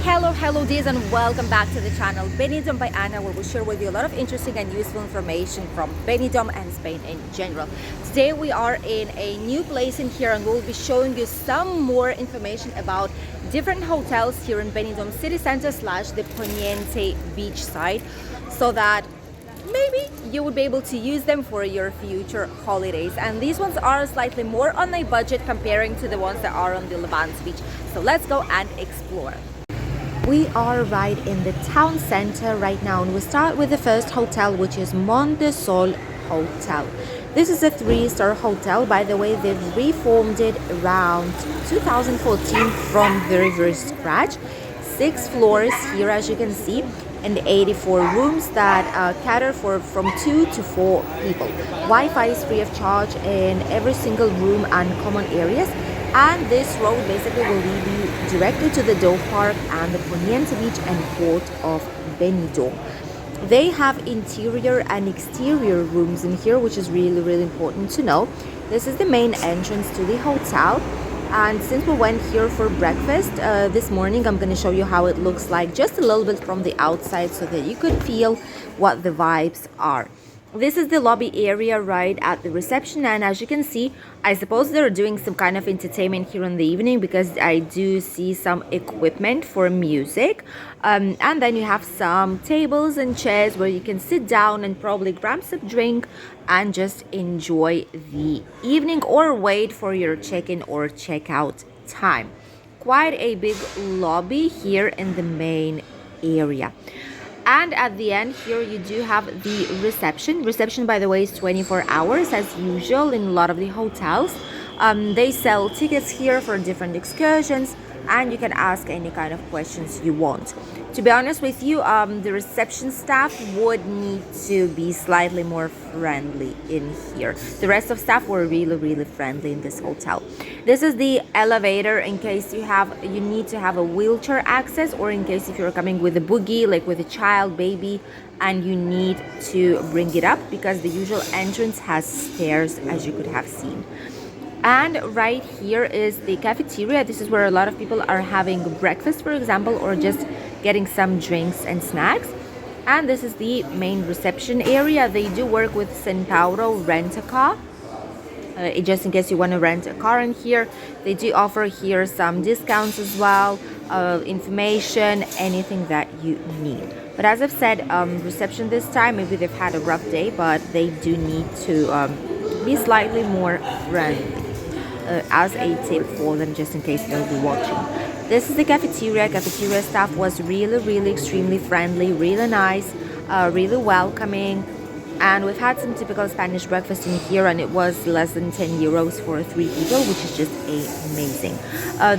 Hello dears, and welcome back to the channel Benidorm by Ana, where we share with you a lot of interesting and useful information from Benidorm and Spain in general. Today we are in a new place in here, and we'll be showing you some more information about different hotels here in Benidorm city center / the Poniente beach side, so that maybe you would be able to use them for your future holidays. And these ones are slightly more on a budget comparing to the ones that are on the Levante Beach. So let's go and explore. We are right in the town center right now, and we start with the first hotel, which is Montesol Hotel. This is a 3-star hotel. By the way, they've reformed it around 2014 from very scratch. 6 floors here, as you can see, and 84 rooms that cater for from 2 to 4 people. Wi-Fi is free of charge in every single room and common areas. And this road basically will lead you directly to the Dove Park and the Poniente Beach and Port of Benidorm. They have interior and exterior rooms in here, which is really important to know. This is the main entrance to the hotel. And since we went here for breakfast this morning, I'm going to show you how it looks like just a little bit from the outside so that you could feel what the vibes are. This is the lobby area right at the reception, and as you can see, I suppose they're doing some kind of entertainment here in the evening, because I do see some equipment for music. And then you have some tables and chairs where you can sit down and probably grab some drink and just enjoy the evening or wait for your check-in or check-out time. Quite a big lobby here in the main area. And at the end here you do have the reception. Reception, by the way, is 24 hours as usual in a lot of the hotels. They sell tickets here for different excursions, and you can ask any kind of questions you want. To be honest with you, the reception staff would need to be slightly more friendly in here. The rest of staff were really friendly in this hotel. This is the elevator in case you need to have a wheelchair access, or in case if you're coming with a boogie, like with a child, baby, and you need to bring it up, because the usual entrance has stairs, as you could have seen. And right here is the cafeteria. This is where a lot of people are having breakfast, for example, or just getting some drinks and snacks. And this is the main reception area. They do work with Centauro Rent-A-Car. Just in case you want to rent a car in here, they do offer here some discounts as well, information, anything that you need. But as I've said, reception this time, maybe they've had a rough day, but they do need to be slightly more friendly. As a tip for them, just in case they'll be watching. This is the cafeteria. Cafeteria staff was really extremely friendly, really nice, really welcoming. And we've had some typical Spanish breakfast in here, and it was less than 10 euros for 3 people, which is just amazing.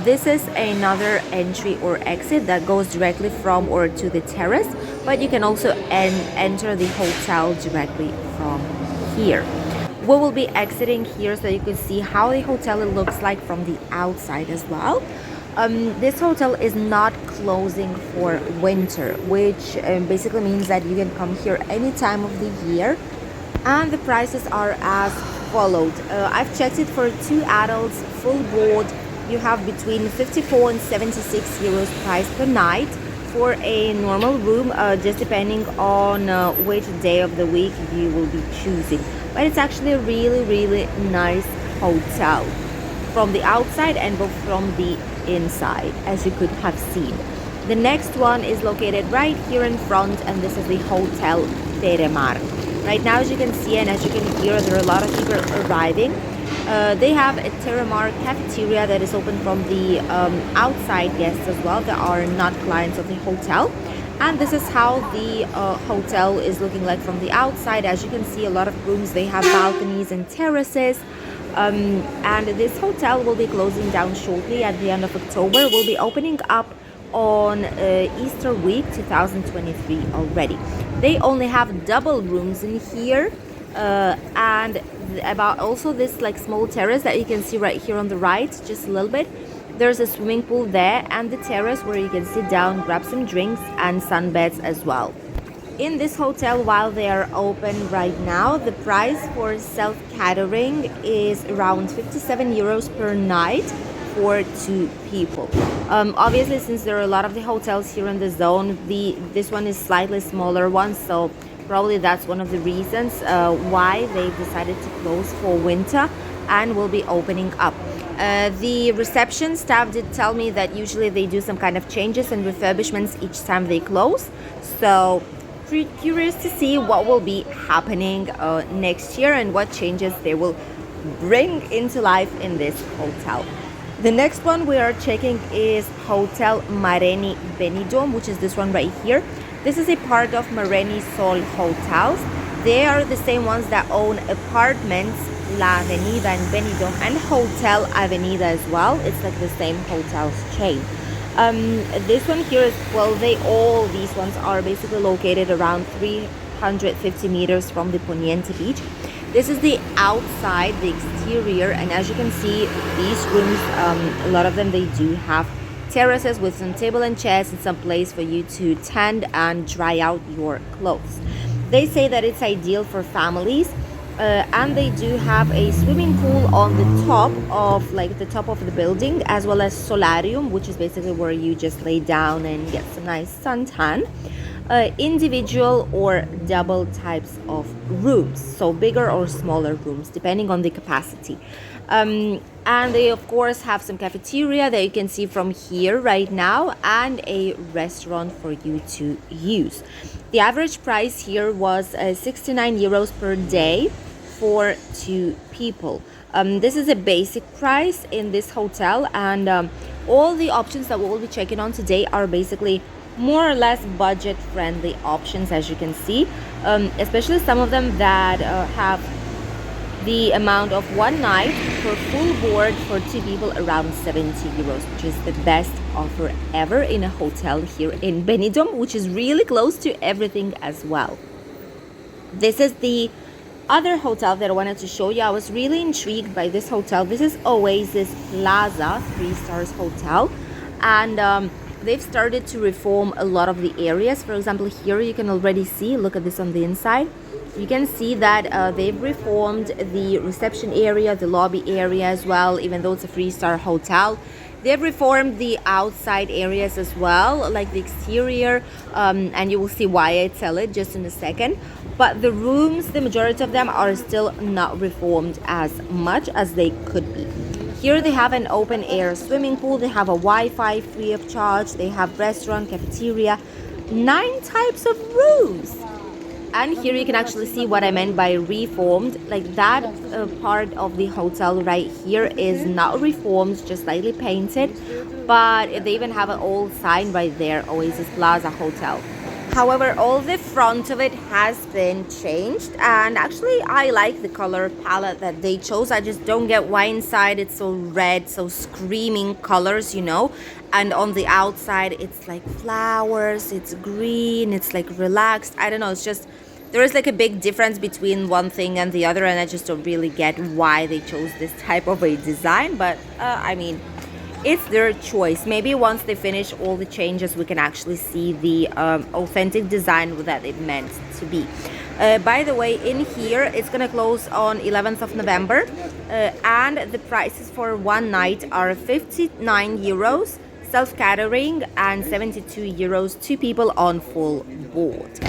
This is another entry or exit that goes directly from or to the terrace, but you can also enter the hotel directly from here. We will be exiting here so you can see how the hotel looks like from the outside as well. This hotel is not closing for winter, which basically means that you can come here any time of the year. And the prices are as followed. I've checked it for 2 adults, full board. You have between 54 and 76 euros price per night for a normal room, just depending on which day of the week you will be choosing. But it's actually a really nice hotel from the outside and both from the inside, as you could have seen. The next one is located right here in front, and this is the Hotel Terramar. Right now, as you can see and as you can hear, there are a lot of people arriving. They have a Terramar cafeteria that is open from the outside guests as well that are not clients of the hotel. And this is how the hotel is looking like from the outside. As you can see, a lot of rooms, they have balconies and terraces. And this hotel will be closing down shortly at the end of October. We'll be opening up on Easter week 2023 already. They only have double rooms in here, and about also this like small terrace that you can see right here on the right, just a little bit. There's a swimming pool there, and the terrace where you can sit down, grab some drinks and sunbeds as well. In this hotel, while they are open right now, the price for self-catering is around 57 euros per night for 2 people. Obviously, since there are a lot of the hotels here in the zone, this one is slightly smaller one, so probably that's one of the reasons why they decided to close for winter and will be opening up. The reception staff did tell me that usually they do some kind of changes and refurbishments each time they close. So pretty curious to see what will be happening next year and what changes they will bring into life in this hotel. The next one we are checking is Hotel Mareni Benidorm, which is this one right here. This is a part of Montesol Hotels. They are the same ones that own apartments La Avenida and Benidorm and Hotel Avenida as well. It's like the same hotels chain. This one here is, well, these ones are basically located around 350 meters from the Poniente Beach. This is the outside, the exterior, and as you can see, these rooms, a lot of them, they do have terraces with some table and chairs and some place for you to tend and dry out your clothes. They say that it's ideal for families. And they do have a swimming pool on the top of the building, as well as solarium, which is basically where you just lay down and get some nice suntan. Individual or double types of rooms, so bigger or smaller rooms depending on the capacity. And they of course have some cafeteria that you can see from here right now, and a restaurant for you to use. The average price here was 69 euros per day for 2 people. This is a basic price in this hotel, and all the options that we will be checking on today are basically more or less budget friendly options, as you can see, especially some of them that have the amount of 1 night for full board for 2 people around 70 euros, which is the best offer ever in a hotel here in Benidorm, which is really close to everything as well. This is the other hotel that I wanted to show you. I was really intrigued by this hotel. This is Oasis Plaza 3 stars hotel, and they've started to reform a lot of the areas. For example, here you can already see, look at this on the inside. You can see that they've reformed the reception area, the lobby area as well, even though it's a 3-star hotel. They've reformed the outside areas as well, like the exterior, and you will see why I tell it just in a second. But the rooms, the majority of them are still not reformed as much as they could be. Here they have an open air swimming pool, they have a Wi-Fi free of charge, they have restaurant, cafeteria, 9 types of rooms. And here you can actually see what I meant by reformed. Like that part of the hotel right here is not reformed, just slightly painted. But they even have an old sign right there, Oasis Plaza Hotel. However, all the front of it has been changed, and actually I like the color palette that they chose. I just don't get why inside it's so red, so screaming colors, you know, and on the outside it's like flowers, it's green, it's like relaxed. I don't know, it's just, there is like a big difference between one thing and the other, and I just don't really get why they chose this type of a design. But I mean, it's their choice. Maybe once they finish all the changes, we can actually see the authentic design that it meant to be. By the way, in here, it's gonna close on 11th of November, and the prices for 1 night are 59 euros, self-catering, and 72 euros, 2 people on full board.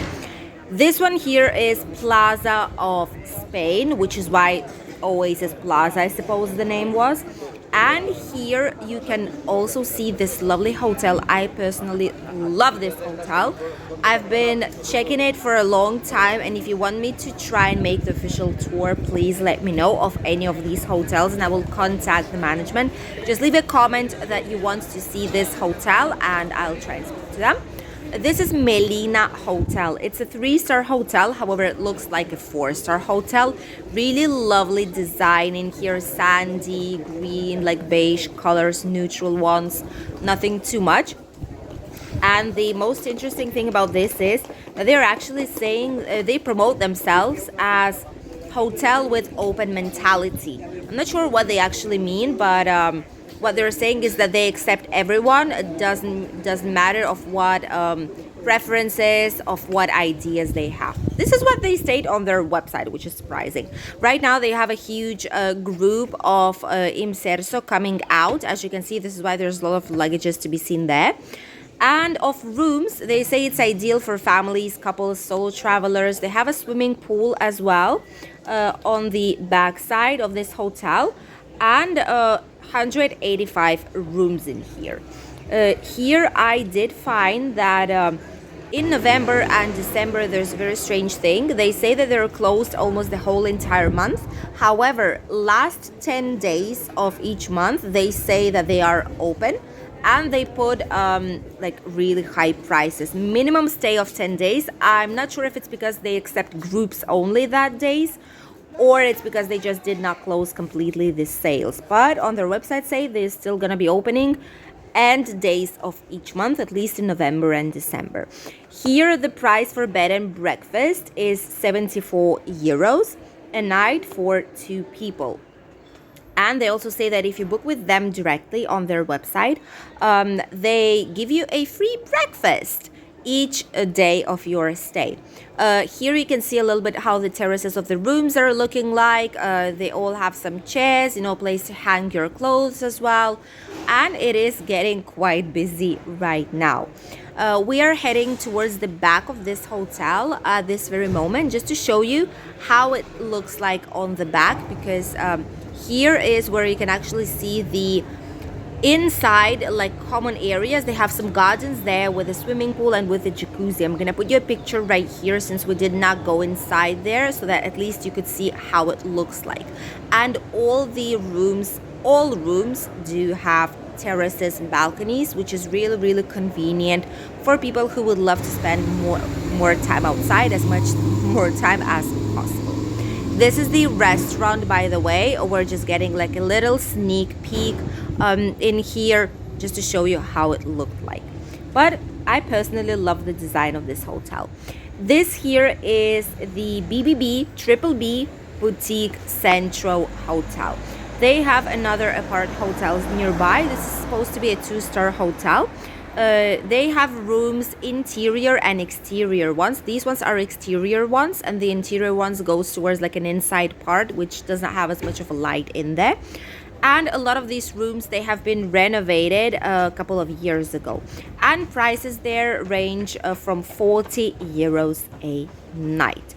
This one here is Plaza of Spain, which is why Oasis Plaza, I suppose the name was. And here you can also see this lovely hotel. I personally love this hotel. I've been checking it for a long time, and if you want me to try and make the official tour, please let me know of any of these hotels and I will contact the management. Just leave a comment that you want to see this hotel and I'll try and speak to them. This is Melina Hotel. It's a 3-star hotel, however it looks like a 4-star hotel. Really lovely design in here, sandy, green, like beige colors, neutral ones, nothing too much. And the most interesting thing about this is that they're actually saying they promote themselves as hotel with open mentality. I'm not sure what they actually mean, but what they're saying is that they accept everyone. It doesn't matter of what preferences, of what ideas they have. this is what they state on their website, which is surprising. Right now, they have a huge group of Imserso coming out. As you can see, this is why there's a lot of luggages to be seen there. And of rooms, they say it's ideal for families, couples, solo travelers. They have a swimming pool as well on the back side of this hotel, and 185 rooms in here. Here I did find that in November and December there's a very strange thing. They say that they're closed almost the whole entire month. However, last 10 days of each month they say that they are open, and they put like really high prices. Minimum stay of 10 days. I'm not sure if it's because they accept groups only that days, or it's because they just did not close completely the sales. But on their website say they're still gonna be opening and days of each month, at least in November and December. Here the price for bed and breakfast is 74 euros a night for 2 people. And they also say that if you book with them directly on their website, they give you a free breakfast each day of your stay. Here you can see a little bit how the terraces of the rooms are looking like. They all have some chairs, place to hang your clothes as well. And it is getting quite busy right now. We are heading towards the back of this hotel at this very moment, just to show you how it looks like on the back, because here is where you can actually see the inside, like common areas. They have some gardens there with a swimming pool and with a jacuzzi. I'm gonna put you a picture right here since we did not go inside there, so that at least you could see how it looks like. And all rooms do have terraces and balconies, which is really, really convenient for people who would love to spend more time outside, as much more time as possible. This is the restaurant, by the way. We're just getting like a little sneak peek in here just to show you how it looked like. But I personally love the design of this hotel. This here is the BBB Triple B Boutique Centro Hotel. They have another apart hotels nearby. This is supposed to be a 2-star hotel. They have rooms, interior and exterior ones. These ones are exterior ones, and the interior ones goes towards like an inside part, which doesn't have as much of a light in there. And a lot of these rooms, they have been renovated a couple of years ago, and prices there range from 40 euros a night.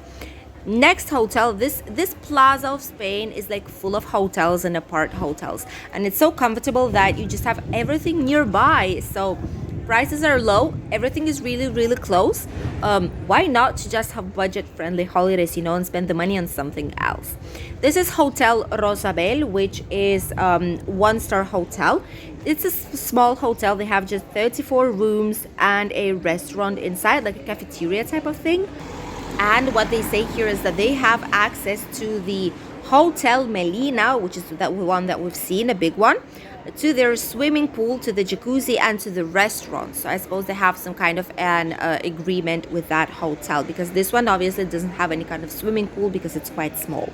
Next hotel, this Plaza of Spain is like full of hotels and apart hotels, and it's so comfortable that you just have everything nearby. So prices are low, everything is really, really close. Why not to just have budget-friendly holidays, and spend the money on something else? This is Hotel Rosabel, which is 1-star hotel. It's a small hotel. They have just 34 rooms and a restaurant inside, like a cafeteria type of thing. And what they say here is that they have access to the Hotel Melina, which is that one that we've seen, a big one, to their swimming pool, to the jacuzzi, and to the restaurant. So I suppose they have some kind of an agreement with that hotel, because this one obviously doesn't have any kind of swimming pool because it's quite small.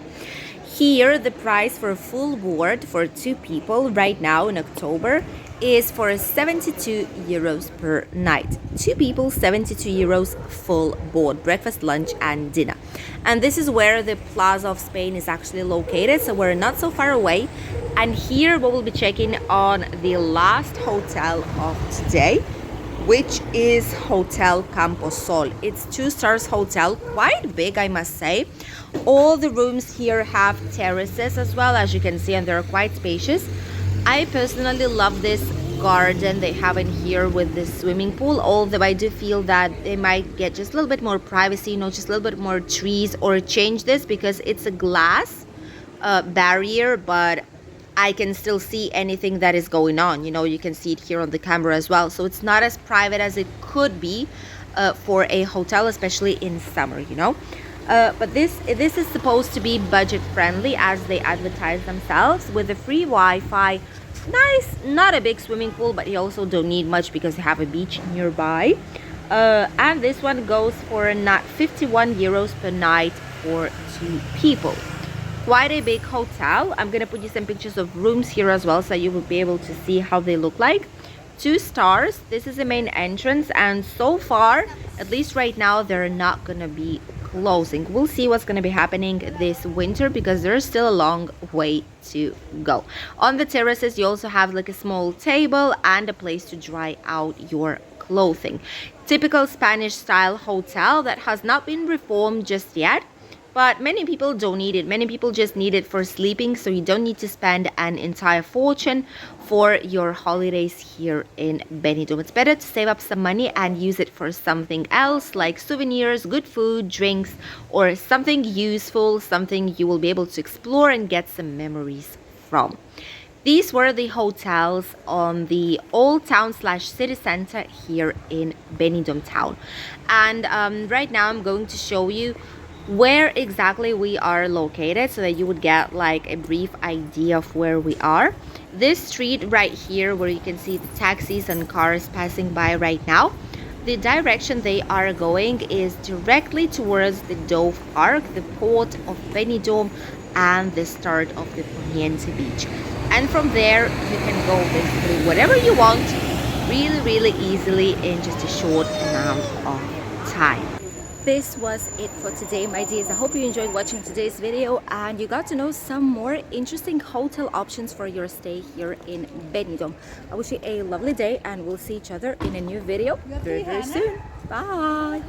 Here, the price for a full board for 2 people right now in October is for 72 euros per night. 2 people, 72 euros full board, breakfast, lunch, and dinner. And this is where the Plaza of Spain is actually located, so we're not so far away. And here we will be checking on the last hotel of today, which is Hotelcamposol. It's 2 stars hotel, quite big, I must say. All the rooms here have terraces as well, as you can see, and they're quite spacious. I personally love this garden they have in here with this swimming pool, although I do feel that they might get just a little bit more privacy, just a little bit more trees, or change this, because it's a glass barrier, but I can still see anything that is going on. You can see it here on the camera as well. So it's not as private as it could be for a hotel, especially in summer, But this is supposed to be budget friendly, as they advertise themselves, with a free Wi-Fi. Nice, not a big swimming pool, but you also don't need much because they have a beach nearby. And this one goes for 51 euros per night for 2 people. Quite a big hotel. I'm gonna put you some pictures of rooms here as well, so you will be able to see how they look like. 2 stars. This is the main entrance, and so far, at least right now, they're not gonna be closing. We'll see what's going to be happening this winter because there's still a long way to go. On the terraces, you also have like a small table and a place to dry out your clothing. Typical Spanish style hotel that has not been reformed just yet. But many people don't need it. Many people just need it for sleeping, so you don't need to spend an entire fortune for your holidays here in Benidorm. It's better to save up some money and use it for something else, like souvenirs, good food, drinks, or something useful, something you will be able to explore and get some memories from. These were the hotels on the Old Town / city center here in Benidorm town. And right now I'm going to show you where exactly we are located so that you would get like a brief idea of where we are. This street right here where you can see the taxis and cars passing by right now, the direction they are going is directly towards the Dove Park, the port of Benidorm, and the start of the Levante Beach. And from there you can go basically whatever you want really easily in just a short amount of time. This was it for today, my dears. I hope you enjoyed watching today's video and you got to know some more interesting hotel options for your stay here in Benidorm. I wish you a lovely day and we'll see each other in a new video very soon. Bye.